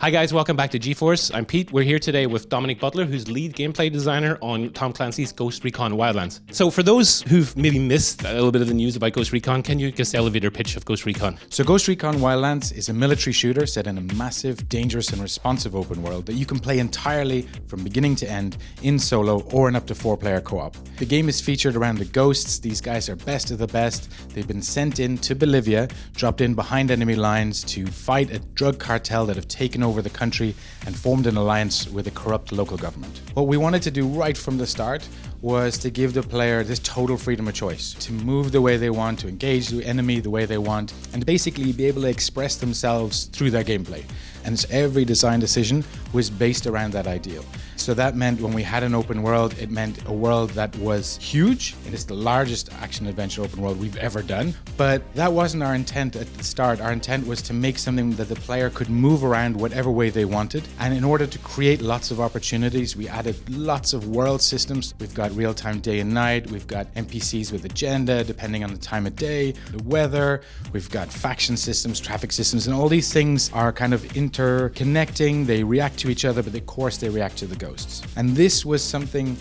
Hi guys, welcome back to GeForce. I'm Pete. We're here today with Dominic Butler, who's lead gameplay designer on Tom Clancy's Ghost Recon Wildlands. So for those who've maybe missed a little bit of the news about Ghost Recon, can you just elevator pitch of Ghost Recon? So Ghost Recon Wildlands is a military shooter set in a massive, dangerous and responsive open world that you can play entirely from beginning to end in solo or in up to 4-player co-op. The game is featured around the ghosts. These guys are best of the best. They've been sent in to Bolivia, dropped in behind enemy lines to fight a drug cartel that have taken over the country and formed an alliance with a corrupt local government. What we wanted to do right from the start was to give the player this total freedom of choice, to move the way they want, to engage the enemy the way they want, and basically be able to express themselves through their gameplay. And every design decision was based around that ideal. So that meant when we had an open world, it meant a world that was huge. It is the largest action-adventure open world we've ever done. But that wasn't our intent at the start. Our intent was to make something that the player could move around whatever way they wanted. And in order to create lots of opportunities, we added lots of world systems. We've got real-time day and night. We've got NPCs with agenda, depending on the time of day, the weather. We've got faction systems, traffic systems, and all these things are kind of interconnecting. They react to each other, but of course they react to the ghosts. And this was something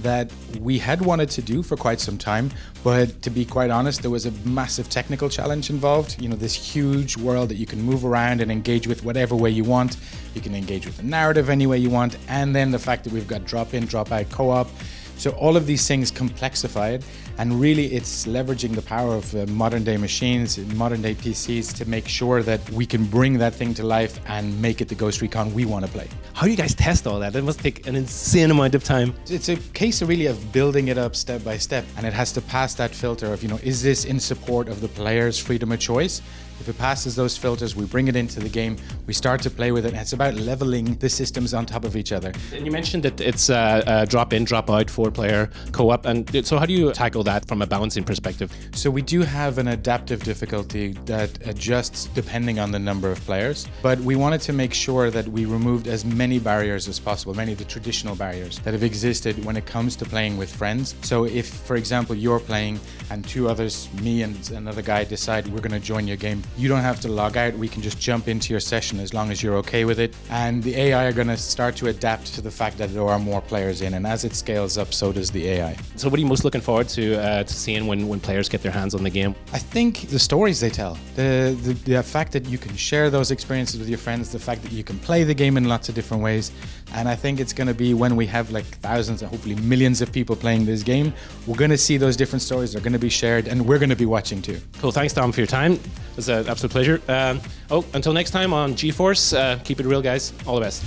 that we had wanted to do for quite some time, but to be quite honest, there was a massive technical challenge involved. You know, this huge world that you can move around and engage with whatever way you want. You can engage with the narrative any way you want, and then the fact that we've got drop-in, drop-out co-op. So all of these things complexify it, and really it's leveraging the power of modern day machines, modern day PCs to make sure that we can bring that thing to life and make it the Ghost Recon we want to play. How do you guys test all that? It must take an insane amount of time. It's a case of really of building it up step by step, and it has to pass that filter of, is this in support of the player's freedom of choice? If it passes those filters, we bring it into the game, we start to play with it, and it's about leveling the systems on top of each other. And you mentioned that it's a drop-in, drop-out, 4-player co-op, and so how do you tackle that from a balancing perspective? So we do have an adaptive difficulty that adjusts depending on the number of players, but we wanted to make sure that we removed as many barriers as possible, many of the traditional barriers that have existed when it comes to playing with friends. So if, for example, you're playing and two others, me and another guy, decide we're going to join your game, you don't have to log out. We can just jump into your session as long as you're okay with it. And the AI are going to start to adapt to the fact that there are more players in, and as it scales up, so does the AI. So what are you most looking forward to seeing when players get their hands on the game? I think the stories they tell, the fact that you can share those experiences with your friends, the fact that you can play the game in lots of different ways. And I think it's going to be when we have like thousands and hopefully millions of people playing this game, we're going to see those different stories. They're going to be shared, and we're going to be watching too. Cool. Thanks, Dom, for your time. It was an absolute pleasure. Until next time on GeForce, keep it real, guys. All the best.